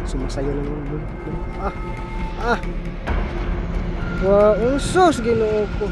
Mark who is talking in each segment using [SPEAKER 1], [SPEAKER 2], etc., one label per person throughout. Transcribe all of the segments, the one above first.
[SPEAKER 1] Sumasayo na naman. Ah! Wa unsos Ginoo ko.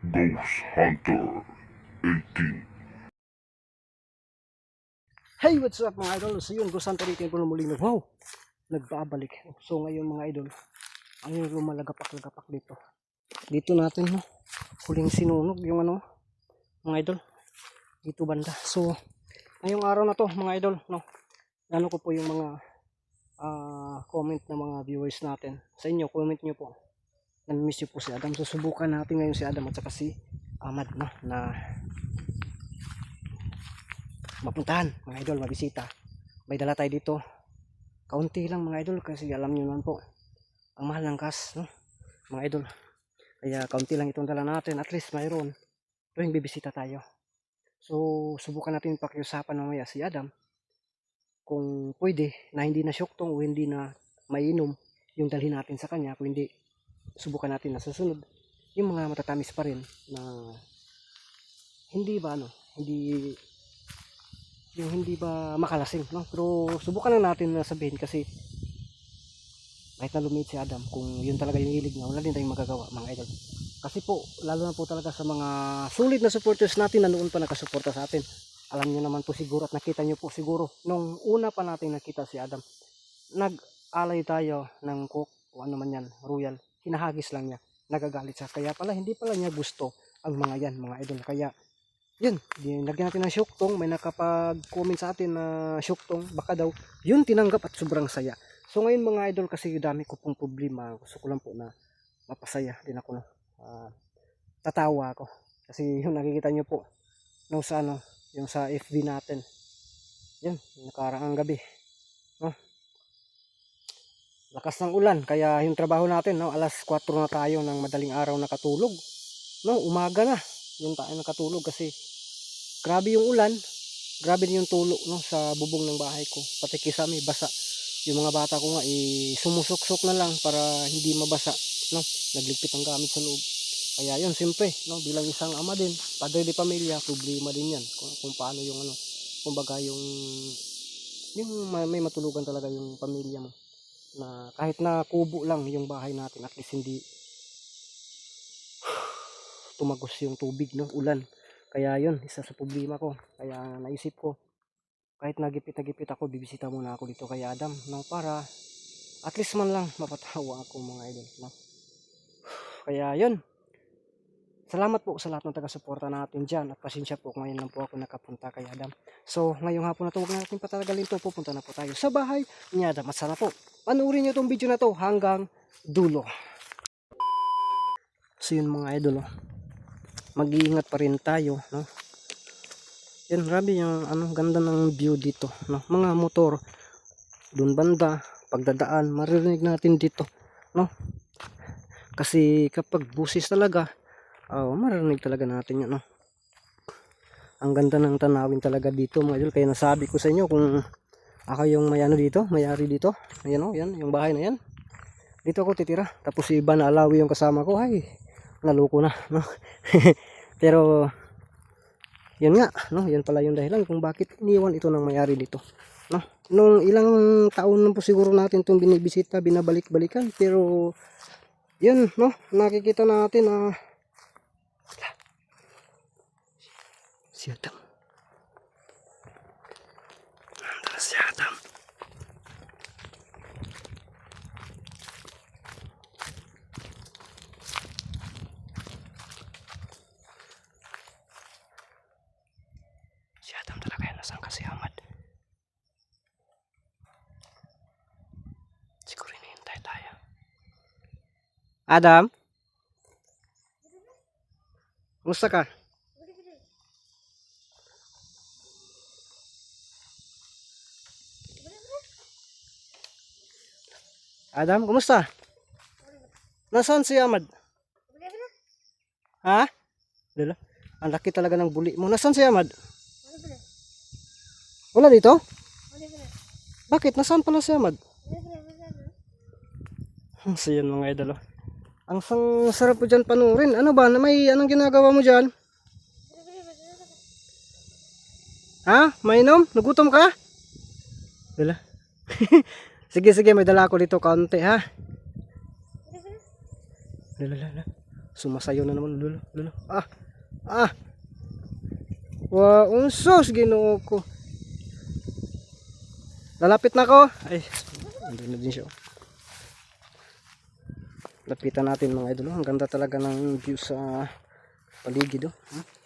[SPEAKER 2] Ghost Hunter 18.
[SPEAKER 1] Hey, what's up mga idol? So yun, Ghost Hunter 18 po na muli na. Wow! Nagbabalik. So ngayon mga idol, ang yung lumalagapak-lagapak dito. Dito natin, no? Huling sinunog yung ano, mga idol. Dito banda. So, ngayong araw na to mga idol, no? Ano ko po yung mga comment ng mga viewers natin. Sa inyo, comment nyo po. Nami-miss nyo po si Adam. Susubukan natin ngayon si Adam at saka si Ahmad, no? Na mapuntahan mga idol, mabisita. May dala tayo dito. Kaunti lang mga idol kasi alam nyo naman po ang mahal ng gas, no? Mga idol. Kaya kaunti lang itong dala natin. At least mayroon tuwing bibisita tayo. So subukan natin pakiusapan mamaya si Adam kung pwede na hindi na syuktong o hindi na mainom yung dalhin natin sa kanya. Kung hindi, subukan natin na susunod yung mga matatamis pa rin na hindi ba hindi ba makalasing, no? Pero subukan lang natin na sabihin kasi kahit na lumit si Adam, kung yun talaga yung hilig niya, wala din tayong magagawa mga idol. Kasi po, lalo na po talaga sa mga sulit na supporters natin na noon pa nakasuporta sa atin. Alam niyo naman po siguro at nakita niyo po siguro nung una pa natin nakita si Adam, nag-alay tayo ng Coke o ano man yan, Royal, hinahagis lang niya, nagagalit siya. Kaya pala hindi pala niya gusto ang mga yan mga idol. Kaya yun, lagyan natin ng syuktong. May nakapag-comment sa atin na syuktong, baka daw yun tinanggap at sobrang saya. So ngayon mga idol, kasi dami ko pong problema, gusto ko lang po na mapasaya din ako, no? Tatawa ako kasi yung nakikita nyo po nung sa ano, yung sa FB natin, yun, nakaraang gabi, no? Lakas ng ulan, kaya yung trabaho natin, no, alas 4 na tayo ng madaling araw nakatulog, no, umaga na yung tayo nakatulog kasi grabe yung ulan, grabe din yung tulo, no, sa bubong ng bahay ko, pati kisame basa. Yung mga bata ko nga sumusuksok na lang para hindi mabasa, no, nagligpit ang gamit sa loob. Kaya yun, siyempre, no, bilang isang ama din, padre de pamilya, problema din yan kung paano yung ano, kumbaga yung may matulugan talaga yung pamilya mo, na kahit na kubo lang yung bahay natin, at least hindi tumagos yung tubig, no, ulan. Kaya yun, isa sa problema ko. Kaya naisip ko, kahit nagipit ako, bibisita muna ako dito kay Adam, no, para at least man lang mapatawa ako mga idol, no. Kaya yun, salamat po sa lahat ng taga-suporta natin dyan, at pasensya po ngayon lang po ako nakapunta kay Adam. So ngayong hapon na to, huwag na natin patagalin to, pupunta na po tayo sa bahay ni Adam. At sana po panuorin nyo itong video na to hanggang dulo. So yun mga idol, mag-iingat pa rin tayo, no. Yan, grabe yung ano, ganda ng view dito, no. Mga motor dun banda, pagdadaan maririnig natin dito, no. Kasi kapag busis talaga, maririnig talaga natin yan, no. Ang ganda ng tanawin talaga dito mga idol. Kaya nasabi ko sa inyo, kung ako yung may ano dito, may-ari dito, ayan, oh, yan yung bahay na yan, dito ako titira. Tapos si iba na alawi yung kasama ko, ay naloko na, no. Pero yan nga, no, yan pala yung dahilan kung bakit iniwan ito ng may-ari dito, no. Nung ilang taon na po siguro natin itong binibisita, binabalik-balikan, pero yun, no, nakikita natin na si Adam, si Adam, si Adam talaga yan. Nasaan kasi Ahmad? Siguro hinihintay tayo. Adam? Kumusta ka? Adam, kumusta? Nasaan si Ahmad? Ha? Dala. Ang laki talaga ng buli mo. Nasaan si Ahmad? Wala dito? Bakit? Nasaan pala si Ahmad? So yun mga idol. Oh. Ang sarap po dyan panurin. Ano ba? May anong ginagawa mo dyan? Ha? Mainom? Nagutom ka? Dala. Sige, sige. May dala ako dito. Kaunti ha. Dala. Sumasayo na naman. Lolo. Ah. Wow. Unsos. Ginoo ko. Lalapit na ako. Ay. Andun na din siya. Lapitan natin mga idol. Ang ganda talaga ng view sa paligid.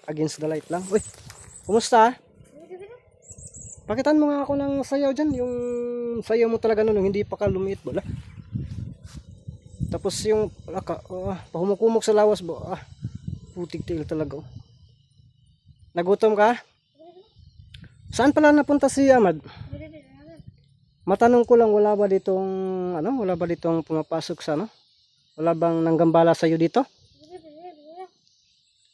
[SPEAKER 1] Against the light lang. Uy. Kumusta? Pakitaan mo nga ako ng sayaw dyan. Yung sayaw mo talaga nun, hindi pa ka lumiit bala. Tapos yung pahumukumok sa lawas ba. Putik tail talaga. Oh. Nagutom ka? Saan pala napunta si Ahmad? Matanong ko lang, wala ba ditong pumapasok sa Wala bang nanggambala sa'yo dito?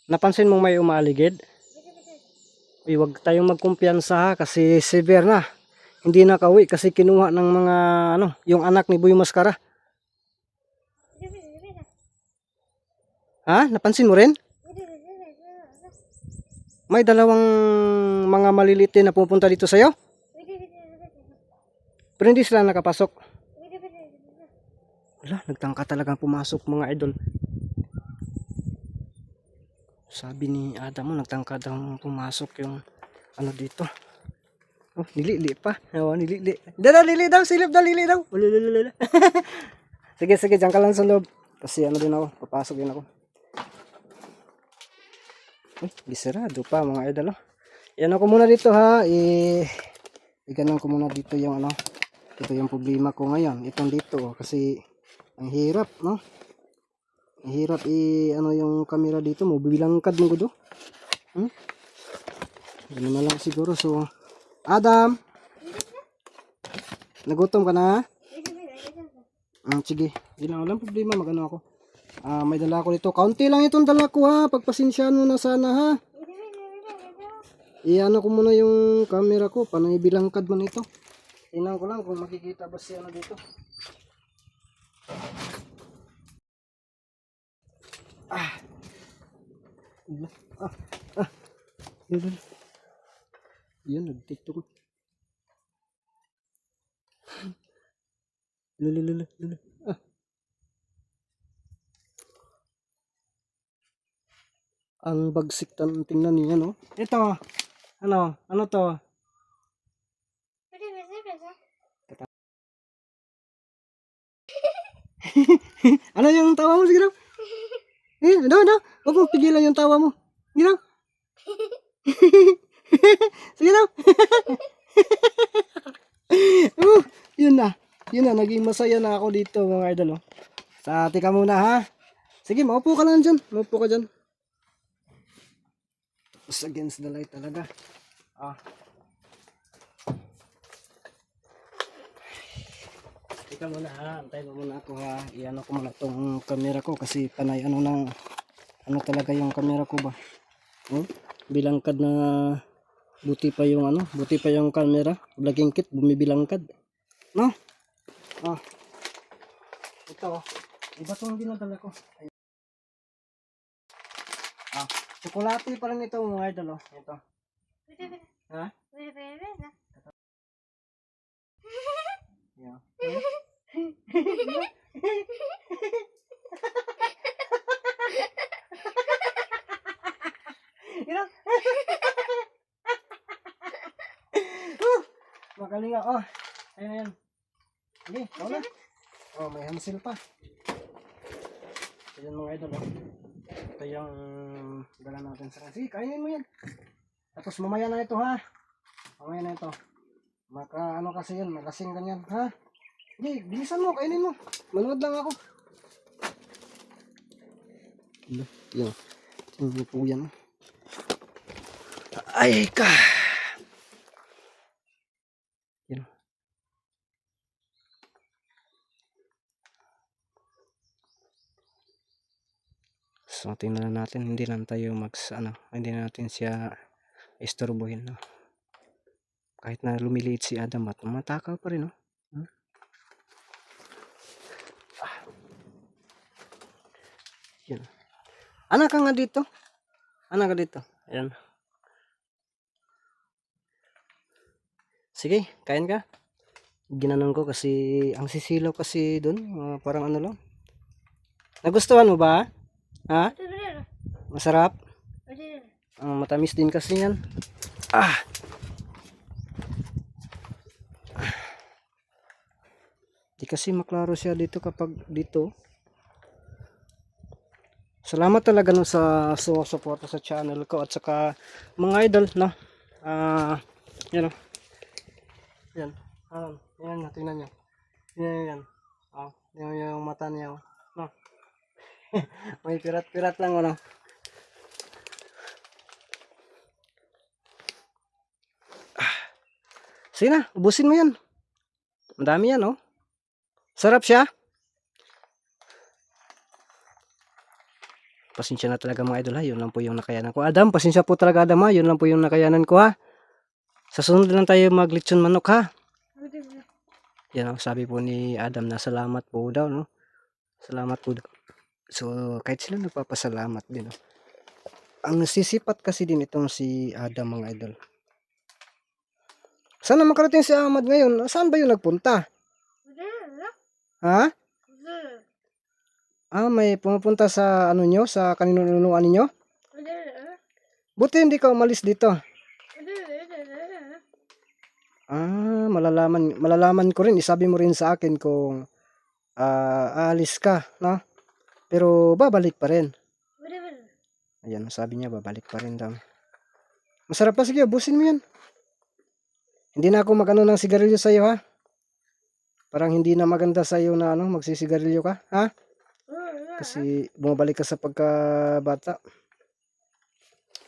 [SPEAKER 1] Napansin mong may umaaligid? Uy, wag tayong magkumpiyansa ha, kasi severe na. Hindi nakauwi kasi kinuha ng mga yung anak ni Boy Mascara. Ha? Napansin mo rin? May dalawang mga maliliit din na pupunta dito sa'yo? Pero hindi sila nakapasok. Wala, nagtangka talagang pumasok mga idol. Sabi ni Adam mo, nagtangka daw pumasok yung dito. Oh, nilili pa. Oh, nilili. Lili daw, silip daw, lili daw. Sige, diyan ka lang sa loob. Kasi din ako, papasok din ako. Bisarado pa mga idol. Yan ako muna dito ha. Iganan ko muna dito yung ito yung problema ko ngayon. Itong dito kasi ang hirap, no? Ang hirap yung camera dito mo. Bibilangkad mo gudo. Ganun na lang siguro. So, Adam! Nagutom ka na? Sige. Hindi lang walang problema. Magano ako. May dala ko dito. Kaunti lang itong dala ko ha. Pagpasensyahan mo na sana ha. Iano ko muna yung camera ko. Panay bilangkad man ito. Tingnan ko lang kung makikita ba siya dito. Yan, nag-tiktok. Lulu. Ang bagsik tingnan niya, no? Ito, ano to? Ano yung tawa mo, sige daw? Daw. Huwag mong pigilan yung tawa mo. Sige daw. Sige daw. Yun na. Naging masaya na ako dito mga idol. Tika muna ha. Sige, maupo ka lang dyan. Maupo ka dyan. It's against the light talaga. Tika muna ha. Antay mo muna ako ha. Iano ko muna itong camera ko kasi panay talaga yung camera ko ba. Bilangkad na buti pa yung camera. Vlogging kit bumibilangkad. No? Ito. Iba itong dinadala ko. Tsokolate pa rin ito mga idol. Ito. Ha? Yeah. Magaling ako. Ayan. Sige, ikaw na. May hamsil pa. Ayan mga idol. Ito yung dala natin sa kasi. Kainin mo yan. Tapos mamaya na ito ha. Mamaya na ito. Kasi yun, malasing ganyan ha. Hindi, bilisan mo, kainin mo. Manood lang ako. Yan. Tingnan po yan. Ay ka. Yan. So tingnan na natin, hindi lang tayo hindi na natin siya istorbohin, no? Kahit na lumiliit si Adam at matakaw pa rin, no? Hmm? Yan. Anak ka nga dito. Anak ka dito. Ayan. Sige, kain ka. Ginanon ko kasi ang sisilaw kasi doon, parang ano lang. Nagustuhan mo ba? Ha? Masarap? Matamis din kasi yan. Ah! Di kasi maklaro siya dito kapag dito. Salamat talaga no sa suporta sa channel ko at saka mga idol, no? Yan o. Yan. Yan na, tingnan nyo. Yan. Yan yung mata niya. No? May pirat-pirat lang, ano? Sige na, ubusin mo yan. Madami yan, oh. Sarap siya. Pasensya na talaga mga idol, ha. Yun lang po yung nakayanan ko. Adam, pasensya po talaga Adam, ha. Yun lang po yung nakayanan ko, ha. Sa sunod lang tayo maglitsyon manok, ha. Yan, oh, sabi po ni Adam na salamat po daw, no. Salamat po. So, kahit sila nagpapasalamat din, oh. Ang sisipat kasi din itong si Adam, mga idol. Sana makarating si Ahmad ngayon. Saan ba yun nagpunta? Ha? May pumupunta sa ano nyo? Sa kaninunuan ninyo? Buti hindi ka umalis dito. Malalaman ko rin. Isabi mo rin sa akin kung aalis ka, no? Pero babalik pa rin. Ayan, sabi niya babalik pa rin daw. Masarap pa, sige, ubusin mo yan. Hindi na ako magano ng sigarilyo sa iyo, ha? Parang hindi na maganda sa iyo na magsisigarilyo ka, ha? Kasi bumabalik ka sa pagkabata.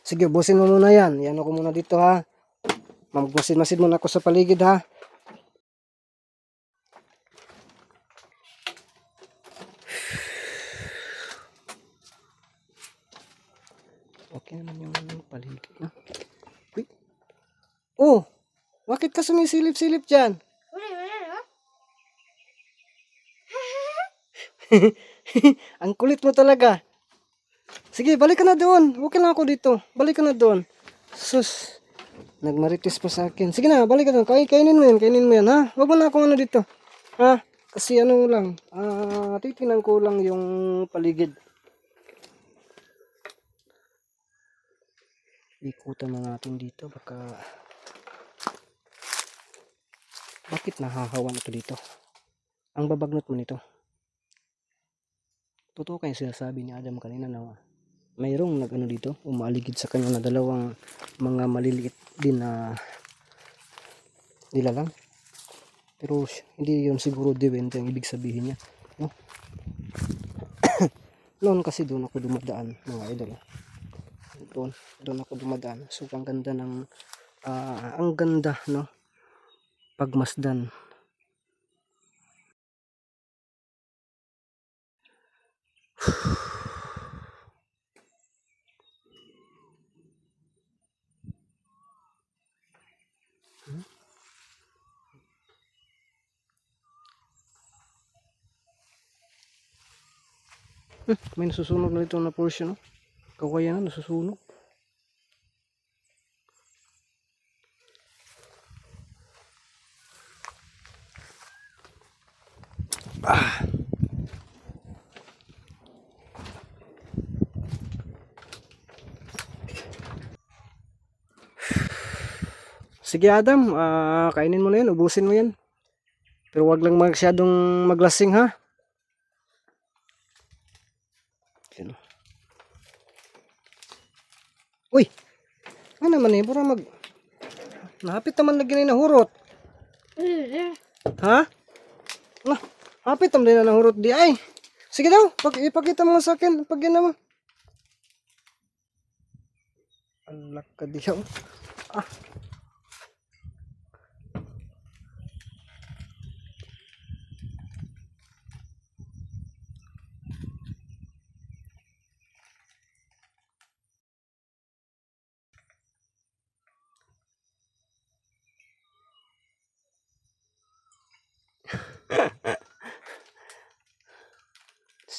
[SPEAKER 1] Sige, ubusin mo muna yan. Yan ako muna dito, ha? Magmasid-masid muna ako sa paligid, ha? Okay naman yung paligid, ha? Uy. Oh! Bakit ka sumisilip-silip dyan? Ang kulit mo talaga. Sige, balik ka na doon. Okay lang ako dito. Balik ka na doon. Sus. Nagmarites pa sa akin. Sige na, balik ka doon. Kainin mo yan, ha? Wag mo na akong dito. Ha? Kasi lang. Titingnan ko lang yung paligid. Ikutan na natin dito. Bakit nahahawan ito dito? Ang babagnot mo nito. Totoo kayo sinasabi ni Adam kanina na mayroong dito, umaaligid sa kanya na dalawang mga maliliit din na nilalang. Pero hindi yun siguro dewente ang ibig sabihin niya, no? Noon kasi doon ako dumadaan, mga idol. Doon ako dumadaan. So ang ganda no? Pagmasdan. May nasusunog na dito na portion, no? Kawayan na nasusunog. Sige Adam, kainin mo na yan, ubusin mo yan. Pero wag lang masyadong maglasing, ha? Sino? Uy! Ano naman eh, pura nahapit naman lagi na nahurot. Ha? Hapit naman na nahurot di ay. Sige daw, ipakita mo sa akin pag yan naman. Alak ka diyaw.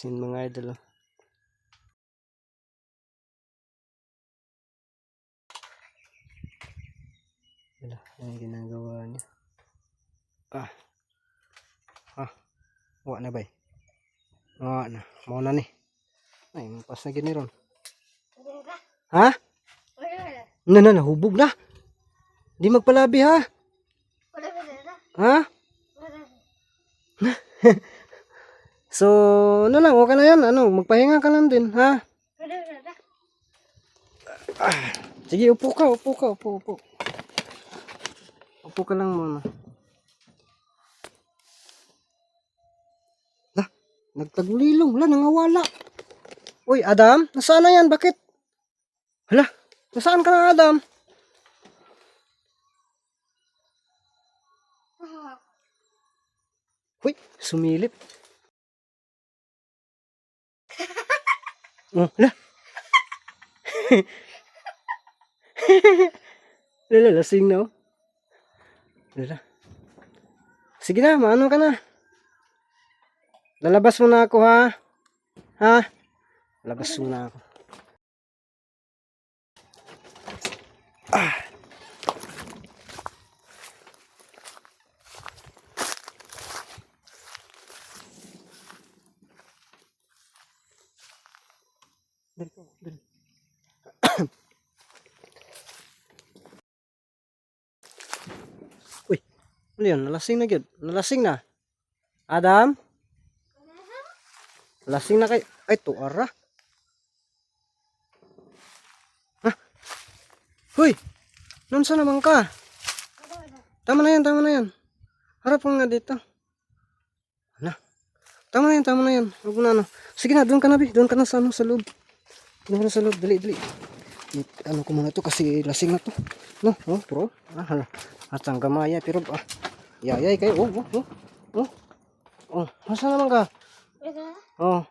[SPEAKER 1] Sin mga idol. Oh. Wala, ano ginagawa niya? Wa na bay. Wa na. Mao na ni. Ay, mapas na gini ron. Ha? Na, hubog na. Di magpalabi ha. Ha? So, ano lang, okay na yan. Ano, magpahinga ka lang din, ha? Sige, upo ka. Upo ka lang muna. Lah, nagtagulilong. Wala, nangawala. Uy, Adam, nasaan na yan? Bakit? Hala, nasaan ka na, Adam? Uy, sumilip. Oh, hala. Lala, lasing na, oh. Lala. Sige na, maano ka na. Lalabas mo na ako, ha? Ha? Labas mo na ako. Dali. Uy, ano yun? Nalasing na gyud. Nalasing na. Adam? Lasing na kay... Ay, tuara. Ha? Huy! Nunsa naman ka? Tama na yan. Harap nga dito. Ano? Tama na yan. Huwag mo na ano. Sige na, doon ka na, Bi. Doon ka na sa ano, sa loob. Doon ka na sa loob. Dali. Ano ko muna to kasi lasing na to. No, oh, bro. At ang gamaya, pero yayay kayo. Oh. Masa naman ka? Oh.